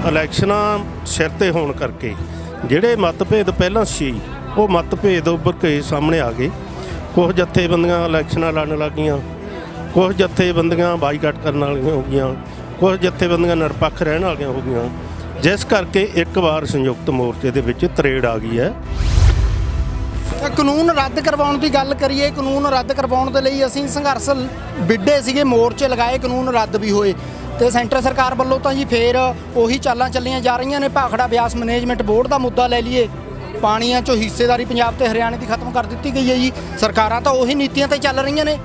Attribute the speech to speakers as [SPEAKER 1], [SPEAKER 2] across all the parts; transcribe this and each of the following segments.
[SPEAKER 1] ਇਲੈਕਸ਼ਨਾਂ ਸਿਰ ਤੇ ਹੋਣ ਕਰਕੇ ਜਿਹੜੇ ਮਤਭੇਦ ਪਹਿਲਾਂ ਸੀ ਉਹ ਮਤਭੇਦ ਉੱਭਰ ਕੇ ਸਾਹਮਣੇ ਆ ਗਏ। ਕੁਝ ਜਥੇਬੰਦੀਆਂ ਇਲੈਕਸ਼ਨਾਂ ਲੜਨ ਲੱਗ ਗਈਆਂ, ਕੁਝ ਜਥੇਬੰਦੀਆਂ ਬਾਈਕਾਟ ਕਰਨ ਵਾਲੀਆਂ ਹੋ ਗਈਆਂ, ਕੁਝ ਜਥੇਬੰਦੀਆਂ ਨਿਰਪੱਖ ਰਹਿਣ ਵਾਲੀਆਂ ਹੋ ਗਈਆਂ, ਜਿਸ ਕਰਕੇ ਇੱਕ ਵਾਰ ਸੰਯੁਕਤ ਮੋਰਚੇ ਦੇ ਵਿੱਚ ਤਰੇੜ ਆ ਗਈ ਹੈ।
[SPEAKER 2] ਕਾਨੂੰਨ ਰੱਦ ਕਰਵਾਉਣ ਦੀ ਗੱਲ ਕਰੀਏ, ਕਾਨੂੰਨ ਰੱਦ ਕਰਵਾਉਣ ਦੇ ਲਈ ਅਸੀਂ ਸੰਘਰਸ਼ ਵਿੱਢੇ ਸੀਗੇ, ਮੋਰਚੇ ਲਗਾਏ, ਕਾਨੂੰਨ ਰੱਦ ਵੀ ਹੋਏ ਤੇ ਸੈਂਟਰ ਸਰਕਾਰ ਵੱਲੋਂ ਤਾਂ ਜੀ ਫੇਰ ਉਹੀ ਚਾਲਾਂ ਚੱਲੀਆਂ ਜਾ ਰਹੀਆਂ ਨੇ। ਭਾਖੜਾ ਬਿਆਸ ਮੈਨੇਜਮੈਂਟ ਬੋਰਡ ਦਾ ਮੁੱਦਾ ਲੈ ਲਈਏ, ਪਾਣੀਆਂ 'ਚੋਂ ਹਿੱਸੇਦਾਰੀ ਪੰਜਾਬ ਤੇ ਹਰਿਆਣੇ ਦੀ ਖਤਮ ਕਰ ਦਿੱਤੀ ਗਈ ਹੈ ਜੀ। ਸਰਕਾਰਾਂ ਤਾਂ ਉਹੀ ਨੀਤੀਆਂ ਤੇ ਚੱਲ ਰਹੀਆਂ ਨੇ।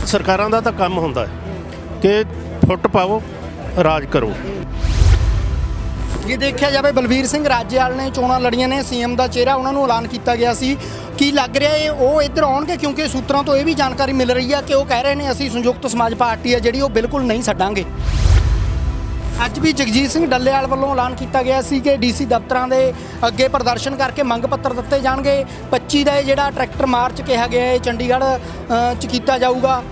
[SPEAKER 1] ਸਰਕਾਰਾਂ ਦਾ ਤਾਂ ਕੰਮ ਹੁੰਦਾ ਹੈ ਕਿ ਫੁੱਟ ਪਾਓ, ਰਾਜ ਕਰੋ।
[SPEAKER 2] ਜੇ ਦੇਖਿਆ ਜਾਵੇ ਬਲਵੀਰ ਸਿੰਘ ਰਾਜੇਵਾਲ ਨੇ ਚੋਣਾਂ ਲੜੀਆਂ ਨੇ, ਸੀਐਮ ਦਾ ਚਿਹਰਾ ਉਹਨਾਂ ਨੂੰ ਐਲਾਨ ਕੀਤਾ ਗਿਆ ਸੀ। ਕੀ ਲੱਗ ਰਿਹਾ ਹੈ ਉਹ ਇੱਧਰ ਆਉਣਗੇ? ਕਿਉਂਕਿ ਸੂਤਰਾਂ ਤੋਂ ਇਹ ਵੀ ਜਾਣਕਾਰੀ ਮਿਲ ਰਹੀ ਹੈ ਕਿ ਉਹ ਕਹਿ ਰਹੇ ਨੇ ਅਸੀਂ ਸੰਯੁਕਤ ਸਮਾਜ ਪਾਰਟੀ ਹੈ ਜਿਹੜੀ ਉਹ ਬਿਲਕੁਲ ਨਹੀਂ ਛੱਡਾਂਗੇ। ਅੱਜ ਵੀ ਜਗਜੀਤ ਸਿੰਘ ਡੱਲੇਵਾਲ ਵੱਲੋਂ ਐਲਾਨ ਕੀਤਾ ਗਿਆ ਸੀ ਕਿ ਡੀਸੀ ਦਫ਼ਤਰਾਂ ਦੇ ਅੱਗੇ ਪ੍ਰਦਰਸ਼ਨ ਕਰਕੇ ਮੰਗ ਪੱਤਰ ਦਿੱਤੇ ਜਾਣਗੇ। 25 ਦਾ ਜਿਹੜਾ ਟਰੈਕਟਰ ਮਾਰਚ ਕਿਹਾ ਗਿਆ ਹੈ ਚੰਡੀਗੜ੍ਹ 'ਚ ਕੀਤਾ ਜਾਊਗਾ।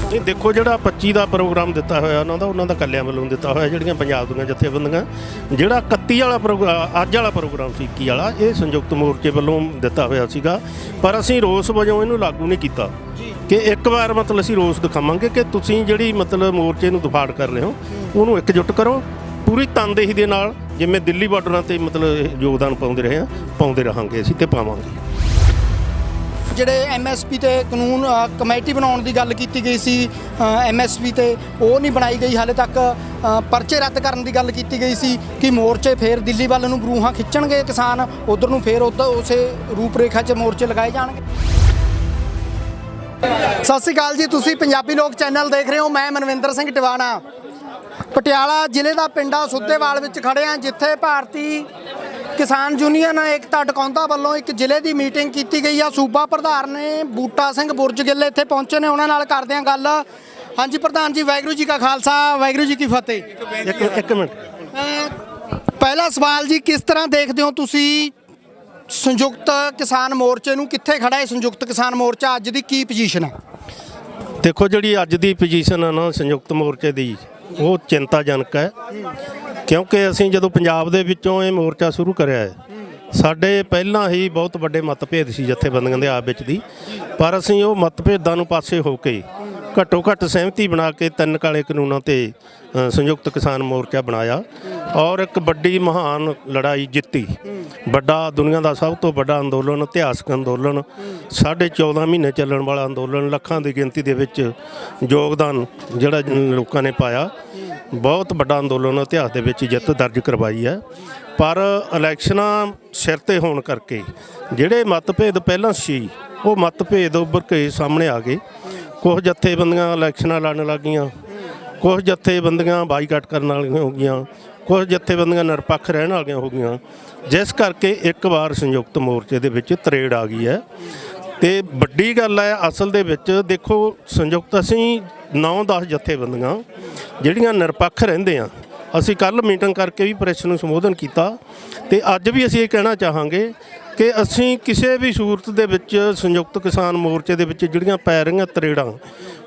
[SPEAKER 1] ਨਹੀਂ ਦੇਖੋ, ਜਿਹੜਾ 25 ਦਾ ਪ੍ਰੋਗਰਾਮ ਦਿੱਤਾ ਹੋਇਆ ਉਹਨਾਂ ਦਾ ਇਕੱਲਿਆਂ ਵੱਲੋਂ ਦਿੱਤਾ ਹੋਇਆ, ਜਿਹੜੀਆਂ ਪੰਜਾਬ ਦੀਆਂ ਜਥੇਬੰਦੀਆਂ। ਜਿਹੜਾ 31 ਵਾਲਾ ਪ੍ਰੋਗਰਾਮ, ਅੱਜ ਵਾਲਾ ਪ੍ਰੋਗਰਾਮ ਸੀ 21 ਵਾਲਾ, ਇਹ ਸੰਯੁਕਤ ਮੋਰਚੇ ਵੱਲੋਂ ਦਿੱਤਾ ਹੋਇਆ ਸੀਗਾ, ਪਰ ਅਸੀਂ ਰੋਸ ਵਜੋਂ ਇਹਨੂੰ ਲਾਗੂ ਨਹੀਂ ਕੀਤਾ ਕਿ ਇੱਕ ਵਾਰ ਮਤਲਬ ਅਸੀਂ ਰੋਸ ਦਿਖਾਵਾਂਗੇ ਕਿ ਤੁਸੀਂ ਜਿਹੜੀ ਮਤਲਬ ਮੋਰਚੇ ਨੂੰ ਦਫਾੜ ਕਰ ਰਹੇ ਹੋ ਉਹਨੂੰ ਇਕਜੁੱਟ ਕਰੋ ਪੂਰੀ ਤਨਦੇਹੀ ਦੇ ਨਾਲ, ਜਿਵੇਂ ਦਿੱਲੀ ਬਾਰਡਰਾਂ 'ਤੇ ਮਤਲਬ ਯੋਗਦਾਨ ਪਾਉਂਦੇ ਰਹੇ ਹਾਂ, ਪਾਉਂਦੇ ਰਹਾਂਗੇ ਅਸੀਂ ਤੇ ਪਾਵਾਂਗੇ।
[SPEAKER 2] ਜਿਹੜੇ ਐਮਐਸਪੀ ਤੇ ਕਾਨੂੰਨ ਕਮੇਟੀ ਬਣਾਉਣ ਦੀ ਗੱਲ ਕੀਤੀ ਗਈ ਸੀ, ਐਮਐਸਪੀ ਤੇ ਉਹ ਨਹੀਂ ਬਣਾਈ ਗਈ ਹਾਲੇ ਤੱਕ। ਪਰਚੇ ਰੱਦ ਕਰਨ ਦੀ ਗੱਲ ਕੀਤੀ ਗਈ ਸੀ ਕਿ ਮੋਰਚੇ ਫੇਰ ਦਿੱਲੀ ਵੱਲ ਨੂੰ ਬਰੂਹਾਂ ਖਿੱਚਣਗੇ ਕਿਸਾਨ, ਉਧਰ ਨੂੰ ਫੇਰ ਉਸੇ ਰੂਪਰੇਖਾ 'ਚ ਮੋਰਚੇ ਲਗਾਏ ਜਾਣਗੇ। ਸਤਿ ਸ਼੍ਰੀ ਅਕਾਲ ਜੀ, ਤੁਸੀਂ ਪੰਜਾਬੀ ਲੋਕ ਚੈਨਲ ਦੇਖ ਰਹੇ ਹੋ। ਮੈਂ ਮਨਵਿੰਦਰ ਸਿੰਘ ਟਿਵਾਣਾ ਪਟਿਆਲਾ ਜ਼ਿਲ੍ਹੇ ਦਾ ਪਿੰਡਾ ਸੁੱਧੇਵਾਲ ਵਿੱਚ ਖੜੇ ਹਾਂ, ਜਿੱਥੇ ਭਾਰਤੀ ਕਿਸਾਨ ਯੂਨੀਅਨ ਏਕਤਾ ਟਕਾਉਂਦਾ ਵੱਲੋਂ ਇੱਕ ਜ਼ਿਲ੍ਹੇ ਦੀ ਮੀਟਿੰਗ ਕੀਤੀ ਗਈ ਆ। ਸੂਬਾ ਪ੍ਰਧਾਨ ਨੇ ਬੂਟਾ ਸਿੰਘ ਬੁਰਜ ਗਿੱਲ ਇੱਥੇ ਪਹੁੰਚੇ ਨੇ, ਉਹਨਾਂ ਨਾਲ ਕਰਦੇ ਹਾਂ ਗੱਲ। ਹਾਂਜੀ ਪ੍ਰਧਾਨ ਜੀ, ਵਾਹਿਗੁਰੂ ਜੀ ਕਾ ਖਾਲਸਾ, ਵਾਹਿਗੁਰੂ ਜੀ ਕੀ ਫਤਿਹ।
[SPEAKER 1] ਇੱਕ ਮਿੰਟ,
[SPEAKER 2] ਪਹਿਲਾ ਸਵਾਲ ਜੀ, ਕਿਸ ਤਰ੍ਹਾਂ ਦੇਖਦੇ ਹੋ ਤੁਸੀਂ ਸੰਯੁਕਤ ਕਿਸਾਨ ਮੋਰਚੇ ਨੂੰ? ਕਿੱਥੇ ਖੜਾ ਹੈ ਸੰਯੁਕਤ ਕਿਸਾਨ ਮੋਰਚਾ? ਅੱਜ ਦੀ ਕੀ ਪੋਜੀਸ਼ਨ ਹੈ?
[SPEAKER 1] ਦੇਖੋ, ਜਿਹੜੀ ਅੱਜ ਦੀ ਪੋਜੀਸ਼ਨ ਹੈ ਨਾ ਸੰਯੁਕਤ ਮੋਰਚੇ ਦੀ, ਉਹ ਚਿੰਤਾਜਨਕ ਹੈ, ਕਿਉਂਕਿ ਅਸੀਂ ਜਦੋਂ ਪੰਜਾਬ ਦੇ ਵਿੱਚੋਂ ਇਹ ਮੋਰਚਾ ਸ਼ੁਰੂ ਕਰਿਆ ਹੈ, ਸਾਡੇ ਪਹਿਲਾਂ ਹੀ ਬਹੁਤ ਵੱਡੇ ਮਤਭੇਦ ਸੀ ਜਥੇਬੰਦੀਆਂ ਦੇ ਆਪ ਵਿੱਚ ਦੀ, ਪਰ ਅਸੀਂ ਉਹ ਮਤਭੇਦਾਂ ਨੂੰ ਪਾਸੇ ਹੋ ਕੇ ਘੱਟੋ ਘੱਟ ਸਹਿਮਤੀ ਬਣਾ ਕੇ 3 ਕਾਲੇ ਕਾਨੂੰਨਾਂ 'ਤੇ ਸੰਯੁਕਤ ਕਿਸਾਨ ਮੋਰਚਾ ਬਣਾਇਆ ਔਰ ਇੱਕ ਵੱਡੀ ਮਹਾਨ ਲੜਾਈ ਜਿੱਤੀ। ਵੱਡਾ, ਦੁਨੀਆ ਦਾ ਸਭ ਤੋਂ ਵੱਡਾ ਅੰਦੋਲਨ, ਇਤਿਹਾਸਕ ਅੰਦੋਲਨ, 14.5 ਮਹੀਨੇ ਚੱਲਣ ਵਾਲਾ ਅੰਦੋਲਨ, ਲੱਖਾਂ ਦੀ ਗਿਣਤੀ ਦੇ ਵਿੱਚ ਯੋਗਦਾਨ ਜਿਹੜਾ ਲੋਕਾਂ ਨੇ ਪਾਇਆ, ਬਹੁਤ ਵੱਡਾ ਅੰਦੋਲਨ, ਇਤਿਹਾਸ ਦੇ ਵਿੱਚ ਜਿੱਤ ਦਰਜ ਕਰਵਾਈ ਹੈ। ਪਰ ਇਲੈਕਸ਼ਨਾਂ ਸਿਰ ਤੇ ਹੋਣ ਕਰਕੇ ਜਿਹੜੇ ਮਤਭੇਦ ਪਹਿਲਾਂ ਸੀ ਉਹ ਮਤਭੇਦ ਉੱਭਰ ਕੇ ਸਾਹਮਣੇ ਆ ਗਏ। ਕੁਝ ਜਥੇਬੰਦੀਆਂ ਇਲੈਕਸ਼ਨਾਂ ਲੜਨ ਲੱਗ ਗਈਆਂ, ਕੁਝ ਜਥੇਬੰਦੀਆਂ ਬਾਈਕਾਟ ਕਰਨ ਵਾਲੀਆਂ ਹੋ ਗਈਆਂ, ਕੁਝ ਜਥੇਬੰਦੀਆਂ ਨਿਰਪੱਖ ਰਹਿਣ ਵਾਲੀਆਂ ਹੋ ਗਈਆਂ, ਜਿਸ ਕਰਕੇ ਇੱਕ ਵਾਰ ਸੰਯੁਕਤ ਮੋਰਚੇ ਦੇ ਵਿੱਚ ਤਰੇੜ ਆ ਗਈ ਹੈ। ਤੇ ਵੱਡੀ ਗੱਲ ਹੈ ਅਸਲ ਦੇ ਵਿੱਚ, ਦੇਖੋ ਸੰਯੁਕਤ ਅਸੀਂ 9-10 ਜਥੇਬੰਦੀਆਂ ਜਿਹੜੀਆਂ ਨਿਰਪੱਖ ਰਹਿੰਦੇ ਆ, ਅਸੀਂ ਕੱਲ੍ਹ ਮੀਟਿੰਗ ਕਰਕੇ ਵੀ ਪ੍ਰੈਸ ਨੂੰ ਸੰਬੋਧਨ ਕੀਤਾ ਤੇ ਅੱਜ ਵੀ ਅਸੀਂ ਇਹ ਕਹਿਣਾ ਚਾਹਾਂਗੇ ਕਿ ਅਸੀਂ ਕਿਸੇ ਵੀ ਸੂਰਤ ਦੇ ਵਿੱਚ ਸੰਯੁਕਤ ਕਿਸਾਨ ਮੋਰਚੇ ਦੇ ਵਿੱਚ ਜਿਹੜੀਆਂ ਪੈ ਰਹੀਆਂ ਤਰੇੜਾਂ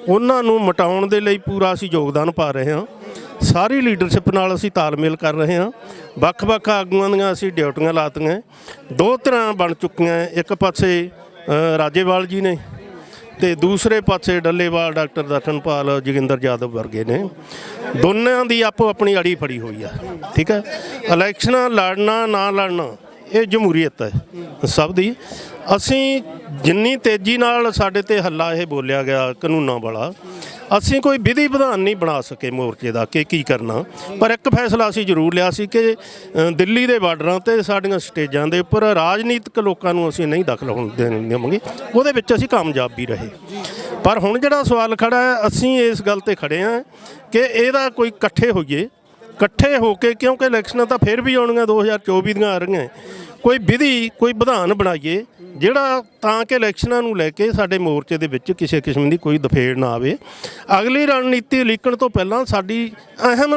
[SPEAKER 1] ਉਹਨਾਂ ਨੂੰ ਮਿਟਾਉਣ ਦੇ ਲਈ ਪੂਰਾ ਅਸੀਂ ਯੋਗਦਾਨ ਪਾ ਰਹੇ ਹਾਂ। ਸਾਰੀ ਲੀਡਰਸ਼ਿਪ ਨਾਲ ਅਸੀਂ ਤਾਲਮੇਲ ਕਰ ਰਹੇ ਹਾਂ। ਵੱਖ-ਵੱਖ ਆਗੂਆਂ ਦੀਆਂ ਅਸੀਂ ਡਿਊਟੀਆਂ ਲਾਤੀਆਂ, 2 ਤਰ੍ਹਾਂ ਬਣ ਚੁੱਕੀਆਂ। ਇੱਕ ਪਾਸੇ ਰਾਜੇਵਾਲ ਜੀ ਨੇ ਤੇ ਦੂਸਰੇ ਪਾਸੇ ਡੱਲੇਵਾਲ, ਡਾਕਟਰ ਦਰਸ਼ਨਪਾਲ, ਜੋਗਿੰਦਰ ਯਾਦਵ ਵਰਗੇ ਨੇ। ਦੋਨਾਂ ਦੀ ਆਪੋ ਆਪਣੀ ਅੜੀ ਫੜੀ ਹੋਈ ਆ, ਠੀਕ ਹੈ। ਇਲੈਕਸ਼ਨਾਂ ਲੜਨਾ ਨਾ ਲੜਨਾ ਇਹ ਜਮਹੂਰੀਅਤ ਹੈ ਸਭ ਦੀ। ਅਸੀਂ ਜਿੰਨੀ ਤੇਜ਼ੀ ਨਾਲ ਸਾਡੇ ਤੇ ਹੱਲਾ ਇਹ ਬੋਲਿਆ ਗਿਆ ਕਾਨੂੰਨਾਂ ਵਾਲਾ, ਅਸੀਂ ਕੋਈ ਵਿਧੀ ਵਿਧਾਨ ਨਹੀਂ ਬਣਾ ਸਕੇ ਮੋਰਚੇ ਦਾ ਕਿ ਕੀ ਕਰਨਾ, ਪਰ ਇੱਕ ਫੈਸਲਾ ਅਸੀਂ ਜ਼ਰੂਰ ਲਿਆ ਸੀ ਕਿ ਦਿੱਲੀ ਦੇ ਬਾਰਡਰਾਂ 'ਤੇ ਸਾਡੀਆਂ ਸਟੇਜਾਂ ਦੇ ਉੱਪਰ ਰਾਜਨੀਤਿਕ ਲੋਕਾਂ ਨੂੰ ਅਸੀਂ ਨਹੀਂ ਦਖਲ ਹੋਣ ਦੇਵਾਂਗੇ। ਉਹਦੇ ਵਿੱਚ ਅਸੀਂ ਕਾਮਯਾਬ ਵੀ ਰਹੇ। ਪਰ ਹੁਣ ਜਿਹੜਾ ਸਵਾਲ ਖੜਾ ਹੈ, ਅਸੀਂ ਇਸ ਗੱਲ 'ਤੇ ਖੜੇ ਹਾਂ ਕਿ ਇਹਦਾ ਕੋਈ ਇਕੱਠੇ ਹੋਈਏ, ਇਕੱਠੇ ਹੋ ਕੇ, ਕਿਉਂਕਿ ਇਲੈਕਸ਼ਨਾਂ ਤਾਂ ਫਿਰ ਵੀ ਆਉਣੀਆਂ, 2024 ਦੀਆਂ ਆ ਰਹੀਆਂ, ਕੋਈ ਵਿਧੀ, ਕੋਈ ਵਿਧਾਨ ਬਣਾਈਏ ਜਿਹੜਾ ਤਾਂ ਕਿ ਇਲੈਕਸ਼ਨਾਂ ਨੂੰ ਲੈ ਕੇ ਸਾਡੇ ਮੋਰਚੇ ਦੇ ਵਿੱਚ ਕਿਸੇ ਕਿਸਮ ਦੀ ਕੋਈ ਦਫੇੜ ਨਾ ਆਵੇ। ਅਗਲੀ ਰਣਨੀਤੀ ਲਿਖਣ ਤੋਂ ਪਹਿਲਾਂ ਸਾਡੀ ਅਹਿਮ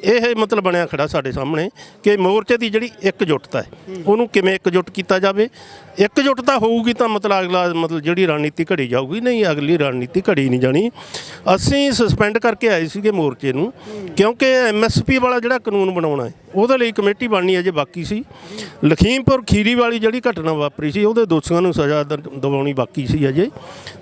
[SPEAKER 1] ਇਹ ਮਤਲਬ ਬਣਿਆ ਖੜਾ ਸਾਡੇ ਸਾਹਮਣੇ ਕਿ ਮੋਰਚੇ ਦੀ ਜਿਹੜੀ ਇਕਜੁੱਟਤਾ ਹੈ ਉਹਨੂੰ ਕਿਵੇਂ ਇਕਜੁੱਟ ਕੀਤਾ ਜਾਵੇ। ਇਕਜੁੱਟਤਾ ਹੋਊਗੀ ਤਾਂ ਅਗਲਾ ਜਿਹੜੀ ਰਣਨੀਤੀ ਘੜੀ ਜਾਊਗੀ, ਨਹੀਂ ਅਗਲੀ ਰਣਨੀਤੀ ਘੜੀ ਨਹੀਂ ਜਾਣੀ। ਅਸੀਂ ਸਸਪੈਂਡ ਕਰਕੇ ਆਏ ਸੀਗੇ ਮੋਰਚੇ ਨੂੰ ਕਿਉਂਕਿ MSP ਵਾਲਾ ਜਿਹੜਾ ਕਾਨੂੰਨ ਬਣਾਉਣਾ ਹੈ ਉਹਦੇ ਲਈ ਕਮੇਟੀ ਬਣਨੀ ਅਜੇ ਬਾਕੀ ਸੀ। ਲਖੀਮਪੁਰ ਖੀਰੀ ਵਾਲੀ ਜਿਹੜੀ ਘਟਨਾ ਵਾਪਰੀ ਸੀ ਉਹਦੇ ਦੋਸ਼ੀਆਂ ਨੂੰ ਸਜ਼ਾ ਦਿਵਾਉਣੀ ਬਾਕੀ ਸੀ ਅਜੇ,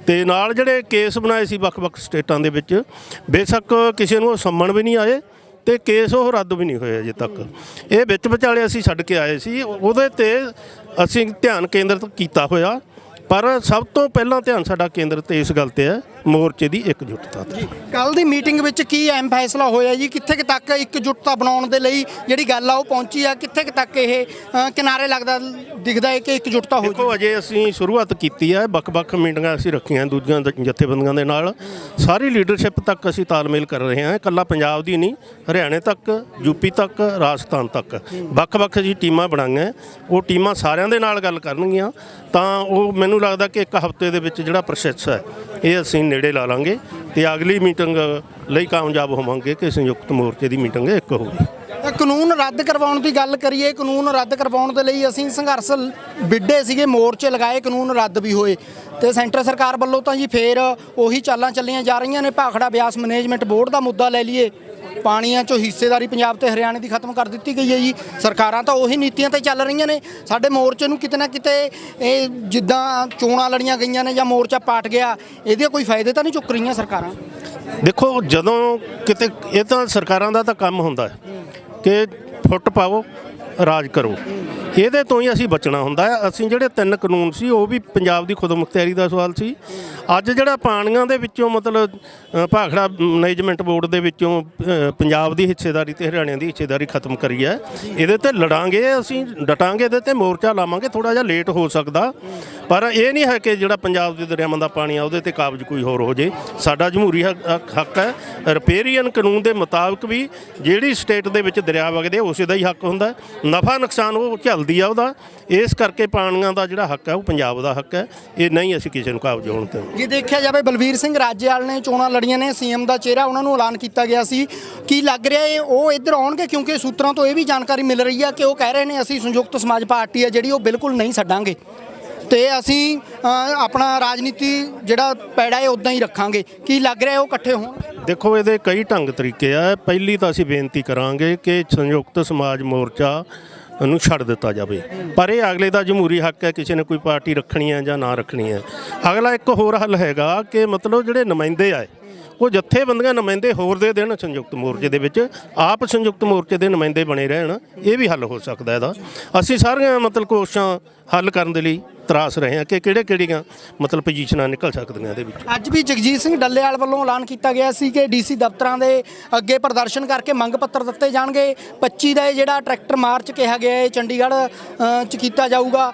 [SPEAKER 1] ਤੇ ਨਾਲ ਜਿਹੜੇ ਕੇਸ ਬਣਾਏ ਸੀ ਵੱਖ-ਵੱਖ ਸਟੇਟਾਂ ਦੇ ਵਿੱਚ, ਬੇਸ਼ੱਕ ਕਿਸੇ ਨੂੰ ਸੰਮਣ ਵੀ ਨਹੀਂ ਆਏ ਤੇ ਕੇਸ ਉਹ ਰੱਦ ਵੀ ਨਹੀਂ ਹੋਏ ਅਜੇ ਤੱਕ। ਇਹ ਵਿੱਚ ਵਿਚਾਲੇ ਅਸੀਂ ਛੱਡ ਕੇ ਆਏ ਸੀ, ਉਹਦੇ ਤੇ ਅਸੀਂ ਧਿਆਨ ਕੇਂਦਰਿਤ ਕੀਤਾ ਹੋਇਆ, ਪਰ ਸਭ ਤੋਂ ਪਹਿਲਾਂ ਧਿਆਨ ਸਾਡਾ ਕੇਂਦਰਿਤ ਇਸ ਗੱਲ ਤੇ ਹੈ ਮੋਰਚੇ ਦੀ ਇਕਜੁੱਟਤਾ ਤੇ।
[SPEAKER 2] ਕੱਲ ਦੀ ਮੀਟਿੰਗ ਵਿੱਚ ਕੀ ਅਹਿਮ ਫੈਸਲਾ ਹੋਇਆ ਜੀ? ਕਿੱਥੇ ਕੁ ਤੱਕ ਇਕਜੁੱਟਤਾ ਬਣਾਉਣ ਦੇ ਲਈ ਜਿਹੜੀ ਗੱਲ ਆ ਉਹ ਪਹੁੰਚੀ ਆ? ਕਿੱਥੇ ਕੁ ਤੱਕ ਇਹ ਕਿਨਾਰੇ ਲੱਗਦਾ ਦਿਖਦਾ ਹੈ ਕਿ ਇਕਜੁੱਟਤਾ ਹੋ
[SPEAKER 1] ਦੇਖੋ ਅਜੇ ਅਸੀਂ ਸ਼ੁਰੂਆਤ ਕੀਤੀ ਹੈ, ਵੱਖ-ਵੱਖ ਮੀਟਿੰਗਾਂ ਅਸੀਂ ਰੱਖੀਆਂ ਦੂਜੀਆਂ ਜਥੇਬੰਦੀਆਂ ਦੇ ਨਾਲ, ਸਾਰੀ ਲੀਡਰਸ਼ਿਪ ਤੱਕ ਅਸੀਂ ਤਾਲਮੇਲ ਕਰ ਰਹੇ ਹਾਂ। ਇਕੱਲਾ ਪੰਜਾਬ ਦੀ ਨਹੀਂ, ਹਰਿਆਣੇ ਤੱਕ, ਯੂਪੀ ਤੱਕ, ਰਾਜਸਥਾਨ ਤੱਕ ਵੱਖ-ਵੱਖ ਜੀ ਟੀਮਾਂ ਬਣਾਈਆਂ। ਉਹ ਟੀਮਾਂ ਸਾਰਿਆਂ ਦੇ ਨਾਲ ਗੱਲ ਕਰਨਗੀਆਂ ਤਾਂ ਉਹ ਮੈਨੂੰ ਲੱਗਦਾ ਕਿ ਇੱਕ ਹਫ਼ਤੇ ਦੇ ਵਿੱਚ ਜਿਹੜਾ ਪ੍ਰੋਸੈਸ ਹੈ ਇਹ ਅਸੀਂ ਨੇੜੇ ਲਾ ਲਾਂਗੇ ਤੇ ਅਗਲੀ ਮੀਟਿੰਗ ਲਈ ਕਾਮਯਾਬ ਹੋਵਾਂਗੇ ਕਿ ਸੰਯੁਕਤ ਮੋਰਚੇ ਦੀ ਮੀਟਿੰਗ ਇੱਕ ਹੋਵੇ।
[SPEAKER 2] ਕਾਨੂੰਨ ਰੱਦ ਕਰਵਾਉਣ ਦੀ ਗੱਲ ਕਰੀਏ, ਕਾਨੂੰਨ ਰੱਦ ਕਰਵਾਉਣ ਦੇ ਲਈ ਅਸੀਂ ਸੰਘਰਸ਼ ਵਿੱਢੇ ਸੀਗੇ, ਮੋਰਚੇ ਲਗਾਏ, ਕਾਨੂੰਨ ਰੱਦ ਵੀ ਹੋਏ ਤੇ ਸੈਂਟਰ ਸਰਕਾਰ ਵੱਲੋਂ ਤਾਂ ਜੀ ਫੇਰ ਉਹੀ ਚਾਲਾਂ ਚੱਲੀਆਂ ਜਾ ਰਹੀਆਂ ਨੇ। ਭਾਖੜਾ ਬਿਆਸ ਮੈਨੇਜਮੈਂਟ ਬੋਰਡ ਦਾ ਮੁੱਦਾ ਲੈ ਲਈਏ, ਪਾਣੀਆਂ 'ਚੋਂ ਹਿੱਸੇਦਾਰੀ ਪੰਜਾਬ ਤੇ ਹਰਿਆਣੇ ਦੀ ਖਤਮ ਕਰ ਦਿੱਤੀ ਗਈ ਹੈ ਜੀ। ਸਰਕਾਰਾਂ ਤਾਂ ਉਹੀ ਨੀਤੀਆਂ ਤੇ ਚੱਲ ਰਹੀਆਂ ਨੇ। ਸਾਡੇ ਮੋਰਚੇ ਨੂੰ ਕਿਤੇ ਨਾ ਕਿਤੇ ਇਹ ਜਿੱਦਾਂ ਚੋਣਾਂ ਲੜੀਆਂ ਗਈਆਂ ਨੇ ਜਾਂ ਮੋਰਚਾ ਪਾਟ ਗਿਆ, ਇਹਦੇ ਕੋਈ ਫਾਇਦੇ ਤਾਂ ਨਹੀਂ ਚੁੱਕ ਰਹੀਆਂ ਸਰਕਾਰਾਂ?
[SPEAKER 1] ਦੇਖੋ ਜਦੋਂ ਕਿਤੇ ਇਹ ਤਾਂ ਸਰਕਾਰਾਂ ਦਾ ਤਾਂ ਕੰਮ ਹੁੰਦਾ ਹੈ ਕਿ ਫੁੱਟ ਪਾਓ ਰਾਜ ਕਰੋ, ਇਹਦੇ ਤੋਂ ਹੀ ਅਸੀਂ ਬਚਣਾ ਹੁੰਦਾ ਹੈ। ਅਸੀਂ ਜਿਹੜੇ 3 ਕਾਨੂੰਨ ਸੀ ਉਹ ਵੀ ਪੰਜਾਬ ਦੀ ਖੁਦਮੁਖਤਿਆਰੀ ਦਾ ਸਵਾਲ ਸੀ। ਅੱਜ ਜਿਹੜਾ ਪਾਣੀਆਂ ਦੇ ਵਿੱਚੋਂ ਭਾਖੜਾ ਮੈਨੇਜਮੈਂਟ ਬੋਰਡ ਦੇ ਵਿੱਚੋਂ ਪੰਜਾਬ ਦੀ ਹਿੱਸੇਦਾਰੀ ਤੇ ਹਰਿਆਣੇ ਦੀ ਹਿੱਸੇਦਾਰੀ ਖਤਮ ਕਰੀ ਹੈ, ਇਹਦੇ ਤੇ ਲੜਾਂਗੇ, ਅਸੀਂ ਡਟਾਂਗੇ, ਇਹਦੇ ਤੇ ਮੋਰਚਾ ਲਾਵਾਂਗੇ। ਥੋੜਾ ਜਿਹਾ ਲੇਟ ਹੋ ਸਕਦਾ, ਪਰ ਇਹ ਨਹੀਂ ਹੈ ਕਿ ਜਿਹੜਾ ਪੰਜਾਬ ਦੇ ਦਰਿਆਵਾਂ ਦਾ ਪਾਣੀ ਆ ਉਹਦੇ ਤੇ ਕਾਬਜ਼ ਕੋਈ ਹੋਰ ਹੋ ਜੇ। ਸਾਡਾ ਜਮਹੂਰੀ ਹੱਕ ਹੈ। ਰਿਪੇਰੀਅਨ ਕਾਨੂੰਨ ਦੇ ਮੁਤਾਬਕ ਵੀ ਜਿਹੜੀ ਸਟੇਟ ਦੇ ਵਿੱਚ ਦਰਿਆ ਵਗਦੇ ਉਸੇ ਦਾ ਹੀ ਹੱਕ ਹੁੰਦਾ। ਨਫਾ ਨੁਕਸਾਨ ਉਹ ਝੱਲਦੀ ਆ ਉਹਦਾ, ਇਸ ਕਰਕੇ ਪਾਣੀਆਂ ਦਾ ਜਿਹੜਾ ਹੱਕ ਹੈ ਉਹ ਪੰਜਾਬ ਦਾ ਹੱਕ ਹੈ। ਇਹ ਨਹੀਂ ਅਸੀਂ ਕਿਸੇ ਨੂੰ ਕਾਬਜ਼ ਹੋਣ ਤੇ।
[SPEAKER 2] ਜੇ ਦੇਖਿਆ ਜਾਵੇ ਬਲਵੀਰ ਸਿੰਘ ਰਾਜੇਵਾਲ ਨੇ ਚੋਣਾਂ ਲੜੀਆਂ ਨੇ, CM ਦਾ ਚਿਹਰਾ ਉਹਨਾਂ ਨੂੰ ਐਲਾਨ ਕੀਤਾ ਗਿਆ ਸੀ। ਕੀ ਲੱਗ ਰਿਹਾ ਹੈ ਉਹ ਇੱਧਰ ਆਉਣਗੇ? ਕਿਉਂਕਿ ਸੂਤਰਾਂ ਤੋਂ ਇਹ ਵੀ ਜਾਣਕਾਰੀ ਮਿਲ ਰਹੀ ਹੈ ਕਿ ਉਹ ਕਹਿ ਰਹੇ ਨੇ ਅਸੀਂ ਸੰਯੁਕਤ ਸਮਾਜ ਪਾਰਟੀ ਹੈ ਜਿਹੜੀ ਉਹ ਬਿਲਕੁਲ ਨਹੀਂ ਛੱਡਾਂਗੇ ਤੇ ਅਸੀਂ ਆਪਣਾ ਰਾਜਨੀਤੀ ਜਿਹੜਾ ਪੈੜਾ ਹੈ ਉਦਾਂ ਹੀ ਰੱਖਾਂਗੇ। ਕੀ ਲੱਗ ਰਿਹਾ ਉਹ ਇਕੱਠੇ ਹੋਣਗੇ?
[SPEAKER 1] ਦੇਖੋ ਇਹਦੇ ਕਈ ਢੰਗ ਤਰੀਕੇ ਆ। ਪਹਿਲੀ ਤਾਂ ਅਸੀਂ ਬੇਨਤੀ ਕਰਾਂਗੇ ਕਿ ਸੰਯੁਕਤ ਸਮਾਜ ਮੋਰਚਾ ਨੂੰ ਛੱਡ ਦਿੱਤਾ ਜਾਵੇ, ਪਰ ਇਹ ਅਗਲੇ ਦਾ ਜਮਹੂਰੀ ਹੱਕ ਹੈ ਕਿਸੇ ਨੇ ਕੋਈ ਪਾਰਟੀ ਰੱਖਣੀ ਹੈ ਜਾਂ ਨਾ ਰੱਖਣੀ ਹੈ। ਅਗਲਾ ਇੱਕ ਹੋਰ ਹੱਲ ਹੈਗਾ ਕਿ ਜਿਹੜੇ ਨੁਮਾਇੰਦੇ ਆਏ ਉਹ ਜਥੇਬੰਦੀਆਂ ਨੁਮਾਇੰਦੇ ਹੋਰ ਦੇ ਦੇਣ ਸੰਯੁਕਤ ਮੋਰਚੇ ਦੇ ਵਿੱਚ, ਆਪ ਸੰਯੁਕਤ ਮੋਰਚੇ ਦੇ ਨੁਮਾਇੰਦੇ ਬਣੇ ਰਹਿਣ। ਇਹ ਵੀ ਹੱਲ ਹੋ ਸਕਦਾ ਇਹਦਾ। ਅਸੀਂ ਸਾਰੀਆਂ ਕੋਸ਼ਿਸ਼ਾਂ ਹੱਲ ਕਰਨ ਦੇ ਲਈ ਤਰਾਸ ਰਹੇ ਹਾਂ ਕਿ ਕਿਹੜੀਆਂ ਪੋਜੀਸ਼ਨਾਂ ਨਿਕਲ ਸਕਦੀਆਂ ਇਹਦੇ ਵਿੱਚ।
[SPEAKER 2] ਅੱਜ ਵੀ ਜਗਜੀਤ ਸਿੰਘ ਡੱਲੇਵਾਲ ਵੱਲੋਂ ਐਲਾਨ ਕੀਤਾ ਗਿਆ ਸੀ ਕਿ DC ਦਫ਼ਤਰਾਂ ਦੇ ਅੱਗੇ ਪ੍ਰਦਰਸ਼ਨ ਕਰਕੇ ਮੰਗ ਪੱਤਰ ਦਿੱਤੇ ਜਾਣਗੇ। 25 ਦਾ ਇਹ ਜਿਹੜਾ ਟਰੈਕਟਰ ਮਾਰਚ ਕਿਹਾ ਗਿਆ ਹੈ ਚੰਡੀਗੜ੍ਹ 'ਚ ਕੀਤਾ ਜਾਊਗਾ।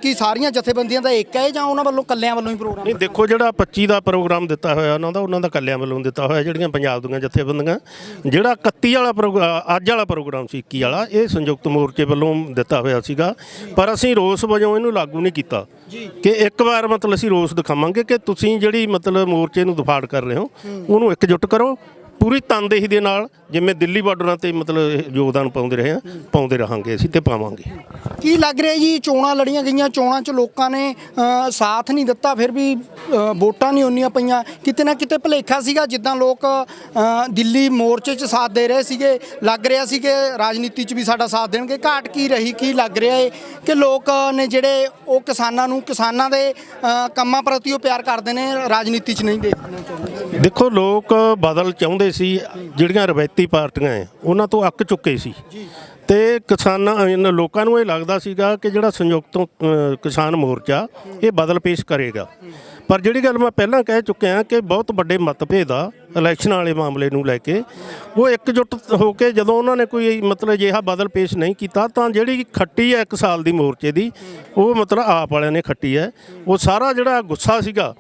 [SPEAKER 2] ਕੀ ਸਾਰੀਆਂ ਜਥੇਬੰਦੀਆਂ ਦਾ ਇੱਕ ਹੈ ਜਾਂ ਉਹਨਾਂ ਵੱਲੋਂ ਕੱਲਿਆਂ ਵੱਲੋਂ ਹੀ ਪ੍ਰੋਗਰਾਮ?
[SPEAKER 1] ਨਹੀਂ, ਦੇਖੋ ਜਿਹੜਾ 25 ਦਾ ਪ੍ਰੋਗਰਾਮ ਦਿੱਤਾ ਹੋਇਆ ਉਹਨਾਂ ਦਾ ਕੱਲਿਆਂ ਵੱਲੋਂ ਦਿੱਤਾ ਹੋਇਆ, ਜਿਹੜੀਆਂ ਪੰਜਾਬ ਦੀਆਂ ਜਥੇਬੰਦੀਆਂ। ਜਿਹੜਾ 31 ਵਾਲਾ ਅੱਜ ਵਾਲਾ ਪ੍ਰੋਗਰਾਮ ਸੀ 21 ਵਾਲਾ, ਇਹ ਸੰਯੁਕਤ ਮੋਰਚੇ ਵੱਲੋਂ ਦਿੱਤਾ ਹੋਇਆ ਸੀਗਾ, ਪਰ ਅਸੀਂ ਰੋਸ ਵਜੋਂ ਇਹਨੂੰ ਲਾਗੂ ਨਹੀਂ ਕੀਤਾ ਕਿ ਇੱਕ ਵਾਰ ਅਸੀਂ ਰੋਸ ਦਿਖਾਵਾਂਗੇ ਕਿ ਤੁਸੀਂ ਜਿਹੜੀ ਮੋਰਚੇ ਨੂੰ ਦਫਾੜ ਕਰ ਰਹੇ ਹੋ ਉਹਨੂੰ ਇਕਜੁੱਟ ਕਰੋ ਪੂਰੀ ਤਨਦੇਹੀ ਦੇ ਨਾਲ, ਜਿਵੇਂ ਦਿੱਲੀ ਬਾਰਡਰਾਂ ਤੇ ਯੋਗਦਾਨ ਪਾਉਂਦੇ ਰਹਾਂਗੇ ਅਸੀਂ ਤੇ ਪਾਵਾਂਗੇ।
[SPEAKER 2] ਕੀ ਲੱਗ ਰਿਹਾ ਜੀ ਚੋਣਾਂ ਲੜੀਆਂ ਗਈਆਂ, ਚੋਣਾਂ 'ਚ ਲੋਕਾਂ ਨੇ ਸਾਥ ਨਹੀਂ ਦਿੱਤਾ, ਫਿਰ ਵੀ ਵੋਟਾਂ ਨਹੀਂ ਉਨੀਆਂ ਪਈਆਂ। ਕਿਤੇ ਨਾ ਕਿਤੇ ਭੁਲੇਖਾ ਸੀਗਾ, ਜਿੱਦਾਂ ਲੋਕ ਦਿੱਲੀ ਮੋਰਚੇ 'ਚ ਸਾਥ ਦੇ ਰਹੇ ਸੀਗੇ, ਲੱਗ ਰਿਹਾ ਸੀ ਕਿ ਰਾਜਨੀਤੀ 'ਚ ਵੀ ਸਾਡਾ ਸਾਥ ਦੇਣਗੇ। ਘਾਟ ਕੀ ਰਹੀ? ਕੀ ਲੱਗ ਰਿਹਾ ਹੈ ਕਿ ਲੋਕ ਨੇ ਜਿਹੜੇ ਉਹ ਕਿਸਾਨਾਂ ਦੇ ਕੰਮਾਂ ਪ੍ਰਤੀ ਉਹ ਪਿਆਰ ਕਰਦੇ ਨੇ, ਰਾਜਨੀਤੀ 'ਚ ਨਹੀਂ ਦੇਖਣਾ ਚਾਹੁੰਦੇ?
[SPEAKER 1] ਦੇਖੋ ਲੋਕ ਬਦਲ ਚਾਹੁੰਦੇ ਸੀ, ਜਿਹੜੀਆਂ ਰਵਾਇਤੀ ਪਾਰਟੀਆਂ ਹੈ ਉਹਨਾਂ ਤੋਂ ਅੱਕ ਚੁੱਕੇ ਸੀ ਤੇ ਲੋਕਾਂ ਨੂੰ ਇਹ ਲੱਗਦਾ ਸੀਗਾ ਕਿ ਜਿਹੜਾ ਸੰਯੁਕਤ ਕਿਸਾਨ ਮੋਰਚਾ ਇਹ ਬਦਲ ਪੇਸ਼ ਕਰੇਗਾ। ਪਰ ਜਿਹੜੀ ਗੱਲ ਮੈਂ ਪਹਿਲਾਂ ਕਹਿ ਚੁੱਕਿਆ ਕਿ ਬਹੁਤ ਵੱਡੇ ਮਤਭੇਦ ਆ ਇਲੈਕਸ਼ਨ ਵਾਲੇ ਮਾਮਲੇ ਨੂੰ ਲੈ ਕੇ ਉਹ ਇਕਜੁੱਟ ਹੋ ਕੇ ਜਦੋਂ ਉਹਨਾਂ ਨੇ ਕੋਈ ਮਤਲਬ ਅਜਿਹਾ ਬਦਲ ਪੇਸ਼ ਨਹੀਂ ਕੀਤਾ ਤਾਂ ਜਿਹੜੀ ਖੱਟੀ ਹੈ 1 ਸਾਲ ਦੀ ਮੋਰਚੇ ਦੀ ਉਹ ਮਤਲਬ ਆਪ ਵਾਲਿਆਂ ਨੇ ਖੱਟੀ ਹੈ। ਉਹ ਸਾਰਾ ਜਿਹੜਾ ਗੁੱਸਾ ਸੀਗਾ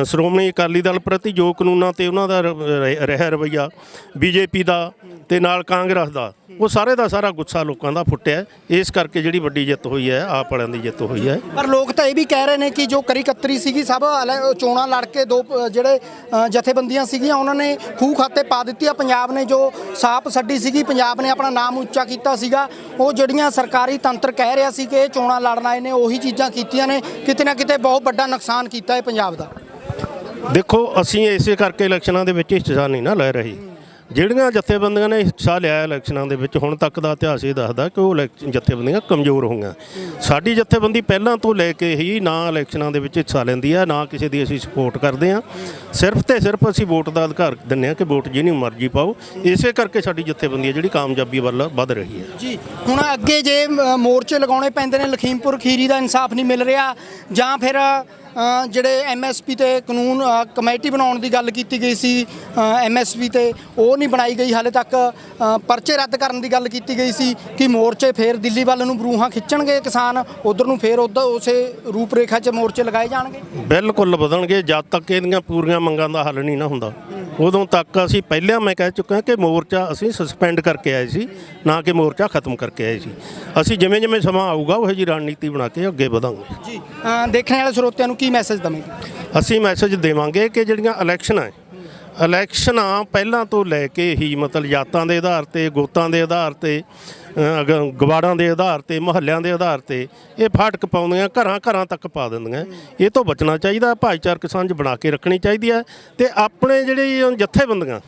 [SPEAKER 1] ਸ਼੍ਰੋਮਣੀ ਅਕਾਲੀ ਦਲ ਪ੍ਰਤੀ ਜੋ ਕਾਨੂੰਨਾਂ ਤੇ ਉਹਨਾਂ ਦਾ ਰਿਹਾ ਰਵੱਈਆ ਬੀਜੇਪੀ ਦਾ ਤੇ ਨਾਲ ਕਾਂਗਰਸ ਦਾ ਉਹ ਸਾਰੇ ਦਾ ਸਾਰਾ ਗੁੱਸਾ ਲੋਕਾਂ ਦਾ ਫੁੱਟਿਆ। ਇਸ ਕਰਕੇ ਜਿਹੜੀ ਵੱਡੀ ਜਿੱਤ ਹੋਈ ਹੈ ਆਪ ਵਾਲਿਆਂ ਦੀ ਜਿੱਤ ਹੋਈ ਹੈ।
[SPEAKER 2] ਪਰ ਲੋਕ ਤਾਂ ਇਹ ਵੀ ਕਹਿ ਰਹੇ ਨੇ ਕਿ ਜੋ ਕਰੀ ਕਤਰੀ ਸੀਗੀ ਸਭ ਚੋਣਾਂ ਲੜ ਕੇ ਦੋ ਜਿਹੜੇ ਜਥੇਬੰਦੀਆਂ ਸੀਗੀਆਂ ਉਹਨਾਂ ਨੇ ਖੂਹ ਖਾਤੇ ਪਾ ਦਿੱਤੀ ਆ। ਪੰਜਾਬ ਨੇ ਜੋ ਸਾਪ ਛੱਡੀ ਸੀਗੀ, ਪੰਜਾਬ ਨੇ ਆਪਣਾ ਨਾਮ ਉੱਚਾ ਕੀਤਾ ਸੀਗਾ, ਉਹ ਜਿਹੜੀਆਂ ਸਰਕਾਰੀ ਤੰਤਰ ਕਹਿ ਰਿਹਾ ਸੀ ਕਿ ਇਹ ਚੋਣਾਂ ਲੜਨ ਆਏ ਨੇ ਉਹੀ ਚੀਜ਼ਾਂ ਕੀਤੀਆਂ ਨੇ। ਕਿਤੇ ਨਾ ਕਿਤੇ ਬਹੁਤ ਵੱਡਾ ਨੁਕਸਾਨ ਕੀਤਾ ਹੈ ਪੰਜਾਬ ਦਾ।
[SPEAKER 1] ਦੇਖੋ ਅਸੀਂ ਇਸੇ ਕਰਕੇ ਇਲੈਕਸ਼ਨਾਂ ਦੇ ਵਿੱਚ ਹਿੱਸਾ ਨਹੀਂ ਨਾ ਲੈ ਰਹੇ। ਜਿਹੜੀਆਂ ਜਥੇਬੰਦੀਆਂ ਨੇ ਹਿੱਸਾ ਲਿਆ ਇਲੈਕਸ਼ਨਾਂ ਦੇ ਵਿੱਚ ਹੁਣ ਤੱਕ ਦਾ ਇਤਿਹਾਸ ਇਹ ਦੱਸਦਾ ਕਿ ਉਹ ਜਥੇਬੰਦੀਆਂ ਕਮਜ਼ੋਰ ਹੋਈਆਂ। ਸਾਡੀ ਜਥੇਬੰਦੀ ਪਹਿਲਾਂ ਤੋਂ ਲੈ ਕੇ ਹੀ ਨਾ ਇਲੈਕਸ਼ਨਾਂ ਦੇ ਵਿੱਚ ਹਿੱਸਾ ਲੈਂਦੀ ਹੈ ਨਾ ਕਿਸੇ ਦੀ ਅਸੀਂ ਸਪੋਰਟ ਕਰਦੇ ਹਾਂ। ਸਿਰਫ ਤੇ ਸਿਰਫ ਅਸੀਂ ਵੋਟ ਦਾ ਅਧਿਕਾਰ ਦਿੰਦੇ ਹਾਂ ਕਿ ਵੋਟ ਜਿਹਨੀ ਮਰਜ਼ੀ ਪਾਓ। ਇਸੇ ਕਰਕੇ ਸਾਡੀ ਜਥੇਬੰਦੀ ਹੈ ਜਿਹੜੀ ਕਾਮਯਾਬੀ ਵੱਲ ਵੱਧ ਰਹੀ ਹੈ
[SPEAKER 2] ਜੀ। ਹੁਣ ਅੱਗੇ ਜੇ ਮੋਰਚੇ ਲਗਾਉਣੇ ਪੈਂਦੇ ਨੇ ਲਖੀਮਪੁਰ ਖੀਰੀ ਦਾ ਇਨਸਾਫ ਨਹੀਂ ਮਿਲ ਰਿਹਾ ਜਾਂ ਫਿਰ ਜਿਹੜੇ ਐਮਐਸਪੀ ਤੇ ਕਾਨੂੰਨ ਕਮੇਟੀ ਬਣਾਉਣ ਦੀ ਗੱਲ ਕੀਤੀ ਗਈ ਸੀ ਐਮਐਸਪੀ ਤੇ ਉਹ ਨਹੀਂ ਬਣਾਈ ਗਈ ਹਾਲੇ ਤੱਕ, ਪਰਚੇ ਰੱਦ ਕਰਨ ਦੀ ਗੱਲ ਕੀਤੀ ਗਈ ਸੀ ਕਿ ਮੋਰਚੇ ਫੇਰ ਦਿੱਲੀ ਵੱਲ ਨੂੰ ਬਰੂਹਾਂ ਖਿੱਚਣਗੇ ਕਿਸਾਨ, ਉਧਰ ਨੂੰ ਫੇਰ ਉਧਰ ਉਸੇ ਰੂਪ ਰੇਖਾ 'ਚ ਮੋਰਚੇ ਲਗਾਏ ਜਾਣਗੇ।
[SPEAKER 1] ਬਿਲਕੁਲ ਵਧਣਗੇ ਜਦ ਤੱਕ ਇਹਦੀਆਂ ਪੂਰੀਆਂ ਮੰਗਾਂ ਦਾ ਹੱਲ ਨਹੀਂ ਨਾ ਹੁੰਦਾ ਉਦੋਂ ਤੱਕ। ਅਸੀਂ ਪਹਿਲਾਂ ਮੈਂ ਕਹਿ ਚੁੱਕਾ ਕਿ ਮੋਰਚਾ ਅਸੀਂ ਸਸਪੈਂਡ ਕਰਕੇ ਆਏ ਸੀ ਨਾ ਕਿ ਮੋਰਚਾ ਖਤਮ ਕਰਕੇ ਆਏ ਸੀ। ਅਸੀਂ ਜਿਵੇਂ ਜਿਵੇਂ ਸਮਾਂ ਆਊਗਾ ਉਹੋ ਜਿਹੀ ਰਣਨੀਤੀ ਬਣਾ ਕੇ ਅੱਗੇ ਵਧਾਂਗੇ ਜੀ।
[SPEAKER 2] ਦੇਖਣ ਵਾਲੇ ਸਰੋਤਿਆਂ ਨੂੰ ਕੀ ਮੈਸੇਜ ਦਵਾਂਗੇ?
[SPEAKER 1] ਅਸੀਂ ਮੈਸੇਜ ਦੇਵਾਂਗੇ ਕਿ ਜਿਹੜੀਆਂ ਇਲੈਕਸ਼ਨਾਂ ਪਹਿਲਾਂ ਤੋਂ ਲੈ ਕੇ ਹੀ ਮਤਲਬ ਜਾਤਾਂ ਦੇ ਆਧਾਰ 'ਤੇ ਗੋਤਾਂ ਦੇ ਆਧਾਰ 'ਤੇ ਗਵਾੜਾਂ ਦੇ ਆਧਾਰ 'ਤੇ ਮੁਹੱਲਿਆਂ ਦੇ ਆਧਾਰ 'ਤੇ ਇਹ ਫਾਟਕ ਪਾਉਂਦੀਆਂ ਘਰਾਂ ਤੱਕ ਪਾ ਦਿੰਦੀਆਂ। ਇਹ ਤੋਂ ਬਚਣਾ ਚਾਹੀਦਾ। ਭਾਈਚਾਰਕ ਸਾਂਝ ਬਣਾ ਕੇ ਰੱਖਣੀ ਚਾਹੀਦੀ ਹੈ ਤੇ ਆਪਣੇ ਜਿਹੜੇ ਜਥੇਬੰਦੀਆਂ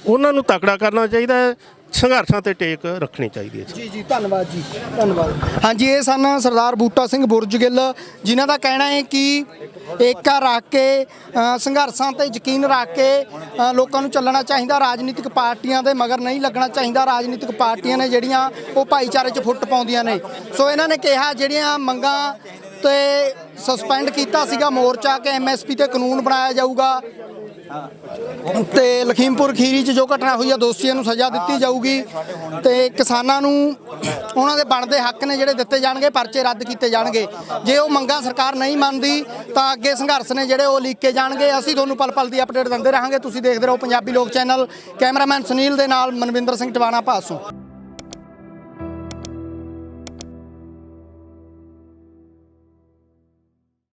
[SPEAKER 1] ਉਹਨਾਂ ਨੂੰ ਤਕੜਾ ਕਰਨਾ ਚਾਹੀਦਾ ਹੈ। ਸੰਘਰਸ਼ਾਂ ਤੇ ਟੇਕ ਰੱਖਣੀ ਚਾਹੀਦੀ ਹੈ
[SPEAKER 2] ਜੀ। ਜੀ ਧੰਨਵਾਦ ਜੀ, ਧੰਨਵਾਦ। ਹਾਂਜੀ, ਇਹ ਸਨ ਸਰਦਾਰ ਬੂਟਾ ਸਿੰਘ ਬੁਰਜਗਿੱਲ ਜਿਨ੍ਹਾਂ ਦਾ ਕਹਿਣਾ ਹੈ ਕਿ ਏਕਾ ਰੱਖ ਕੇ ਸੰਘਰਸ਼ਾਂ ਤੇ ਯਕੀਨ ਰੱਖ ਕੇ ਲੋਕਾਂ ਨੂੰ ਚੱਲਣਾ ਚਾਹੀਦਾ। ਰਾਜਨੀਤਿਕ ਪਾਰਟੀਆਂ ਦੇ ਮਗਰ ਨਹੀਂ ਲੱਗਣਾ ਚਾਹੀਦਾ। ਰਾਜਨੀਤਿਕ ਪਾਰਟੀਆਂ ਨੇ ਜਿਹੜੀਆਂ ਉਹ ਭਾਈਚਾਰੇ 'ਚ ਫੁੱਟ ਪਾਉਂਦੀਆਂ ਨੇ। ਸੋ ਇਹਨਾਂ ਨੇ ਕਿਹਾ ਜਿਹੜੀਆਂ ਮੰਗਾਂ ਤੇ ਸਸਪੈਂਡ ਕੀਤਾ ਸੀਗਾ ਮੋਰਚਾ ਕਿ ਐਮਐਸਪੀ ਤੇ ਕਾਨੂੰਨ ਬਣਾਇਆ ਜਾਊਗਾ ਤੇ ਲਖੀਮਪੁਰ ਖੀਰੀ 'ਚ ਜੋ ਘਟਨਾ ਹੋਈ ਆ ਦੋਸ਼ੀਆਂ ਨੂੰ ਸਜ਼ਾ ਦਿੱਤੀ ਜਾਊਗੀ ਤੇ ਕਿਸਾਨਾਂ ਨੂੰ ਉਹਨਾਂ ਦੇ ਬਣਦੇ ਹੱਕ ਨੇ ਜਿਹੜੇ ਦਿੱਤੇ ਜਾਣਗੇ, ਪਰਚੇ ਰੱਦ ਕੀਤੇ ਜਾਣਗੇ। ਜੇ ਉਹ ਮੰਗਾਂ ਸਰਕਾਰ ਨਹੀਂ ਮੰਨਦੀ ਤਾਂ ਅੱਗੇ ਸੰਘਰਸ਼ ਨੇ ਜਿਹੜੇ ਉਹ ਲੀਕੇ ਜਾਣਗੇ। ਅਸੀਂ ਤੁਹਾਨੂੰ ਪਲ ਪਲ ਦੀ ਅਪਡੇਟ ਦਿੰਦੇ ਰਹਾਂਗੇ। ਤੁਸੀਂ ਦੇਖਦੇ ਰਹੋ ਪੰਜਾਬੀ ਲੋਕ ਚੈਨਲ। ਕੈਮਰਾਮੈਨ ਸੁਨੀਲ ਦੇ ਨਾਲ ਮਨਵਿੰਦਰ ਸਿੰਘ ਟਵਾਣਾ ਭਾਸੋਂ।